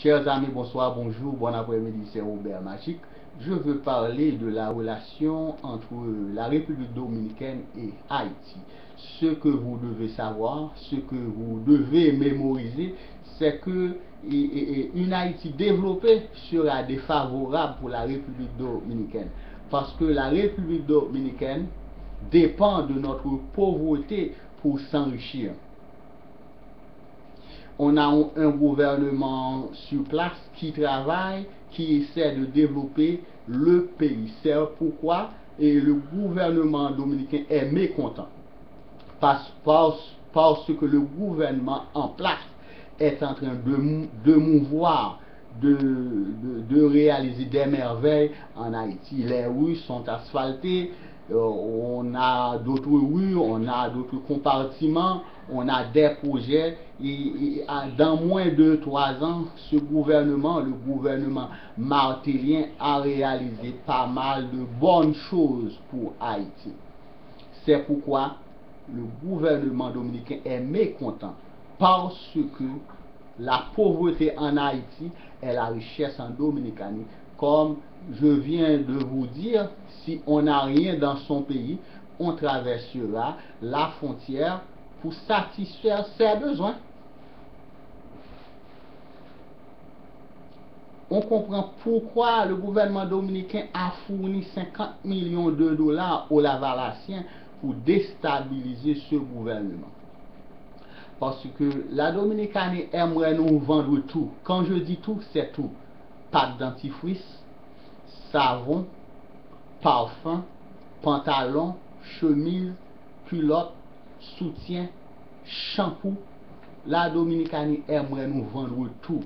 Chers amis, bonsoir, bonjour, bon après-midi, c'est Robert Magique. Je veux parler de la relation entre la République dominicaine et Haïti. Ce que vous devez savoir, ce que vous devez mémoriser, c'est que une Haïti développée sera défavorable pour la République dominicaine. Parce que la République dominicaine dépend de notre pauvreté pour s'enrichir. On a un gouvernement sur place qui travaille, qui essaie de développer le pays. C'est pourquoi le gouvernement dominicain est mécontent. Parce que le gouvernement en place est en train de mouvoir, de réaliser des merveilles en Haïti. Les rues sont asphaltées, on a d'autres rues, on a d'autres compartiments, on a des projets et dans moins de 3 ans, ce gouvernement, le gouvernement martélien, a réalisé pas mal de bonnes choses pour Haïti. C'est pourquoi le gouvernement dominicain est mécontent parce que la pauvreté en Haïti est la richesse en Dominicanie. Comme je viens de vous dire, si on n'a rien dans son pays, on traversera la frontière pour satisfaire ses besoins. On comprend pourquoi le gouvernement dominicain a fourni 50 millions de dollars aux Lavalassiens pour déstabiliser ce gouvernement. Parce que la Dominicanie aimerait nous vendre tout. Quand je dis tout, c'est tout. Pâte dentifrice, savon, parfum, pantalon, chemise, culotte, soutien, shampoo. La Dominicanie aimerait nous vendre tout.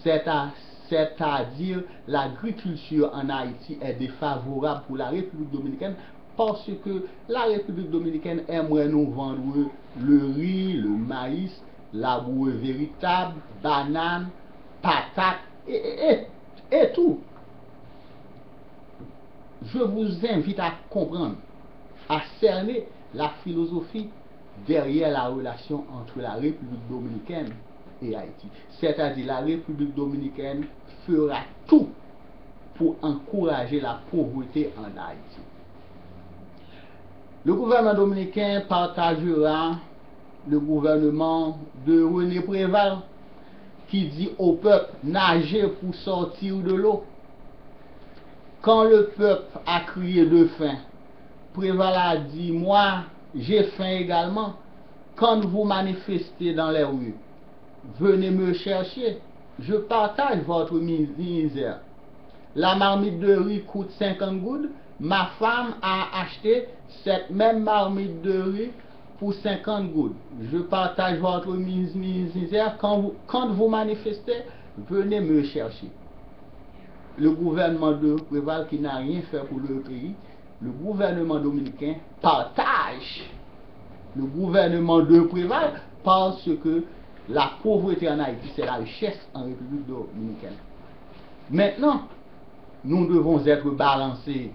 C'est-à-dire l'agriculture en Haïti est défavorable pour la République dominicaine parce que la République dominicaine aimerait nous vendre le riz, le maïs, la boue véritable, banane, patates et tout. Je vous invite à comprendre, à cerner la philosophie derrière la relation entre la République dominicaine et Haïti. C'est-à-dire la République dominicaine fera tout pour encourager la pauvreté en Haïti. Le gouvernement dominicain partagera le gouvernement de René Préval qui dit au peuple nager pour sortir de l'eau. Quand le peuple a crié de faim, Préval a dit, moi j'ai faim également. Quand vous manifestez dans les rues, venez me chercher, je partage votre misère. La marmite de riz coûte 50 gouttes. Ma femme a acheté cette même marmite de riz pour 50 gouttes. Je partage votre misère. Quand vous manifestez, venez me chercher. Le gouvernement de Préval qui n'a rien fait pour le pays, le gouvernement dominicain partage le gouvernement de Préval parce que la pauvreté en Haïti, c'est la richesse en République dominicaine. Maintenant, nous devons être balancés.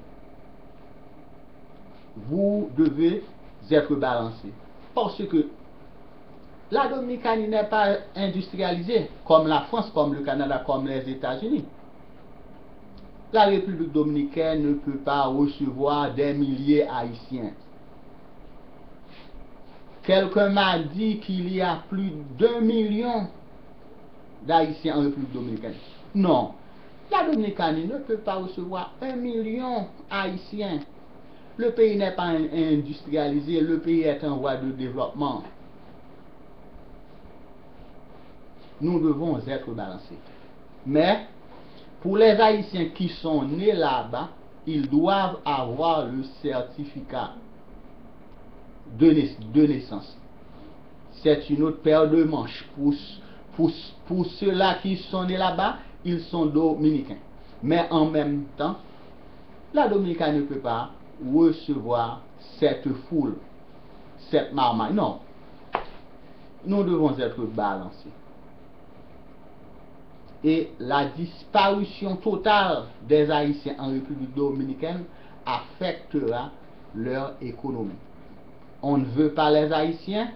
Vous devez être balancés. Parce que la Dominicanie n'est pas industrialisée comme la France, comme le Canada, comme les États-Unis. La République dominicaine ne peut pas recevoir des milliers d'Haïtiens. Quelqu'un m'a dit qu'il y a plus d'1 million d'Haïtiens en République dominicaine. Non, la Dominicanie ne peut pas recevoir 1 million d'Haïtiens. Le pays n'est pas industrialisé, le pays est en voie de développement. Nous devons être balancés. Mais, pour les Haïtiens qui sont nés là-bas, ils doivent avoir le certificat de naissance. C'est une autre paire de manches. Pour ceux-là qui sont nés là-bas, ils sont dominicains. Mais en même temps, la Dominicanie ne peut pas recevoir cette foule, cette marmaille. Non. Nous devons être balancés. Et la disparition totale des Haïtiens en République dominicaine affectera leur économie. On ne veut pas les Haïtiens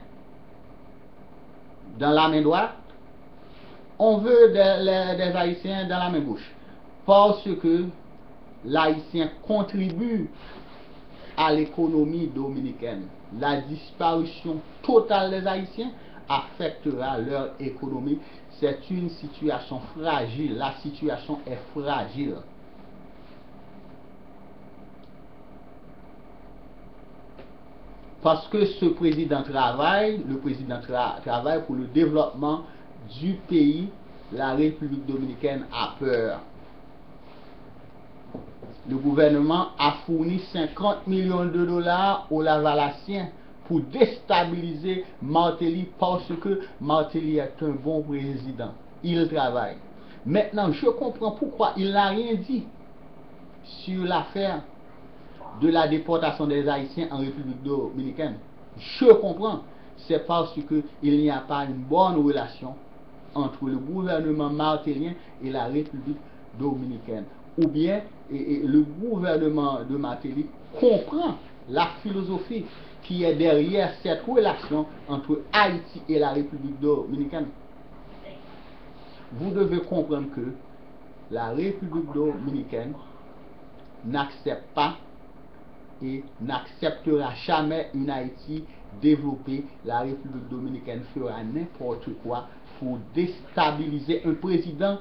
dans la main droite, on veut des Haïtiens dans la main gauche. Parce que l'Haïtien contribue à l'économie dominicaine. La disparition totale des Haïtiens affectera leur économie. C'est une situation fragile. La situation est fragile. Parce que ce président travaille, le président travaille pour le développement du pays. La République dominicaine a peur. Le gouvernement a fourni 50 millions de dollars aux Lavalassiens pour déstabiliser Martelly parce que Martelly est un bon président. Il travaille. Maintenant, je comprends pourquoi il n'a rien dit sur l'affaire de la déportation des Haïtiens en République dominicaine. Je comprends. C'est parce qu'il n'y a pas une bonne relation entre le gouvernement martellien et la République dominicaine. Ou bien le gouvernement de Martelly comprend la philosophie qui est derrière cette relation entre Haïti et la République dominicaine. Vous devez comprendre que la République dominicaine n'accepte pas et n'acceptera jamais une Haïti développée. La République dominicaine fera n'importe quoi pour déstabiliser un président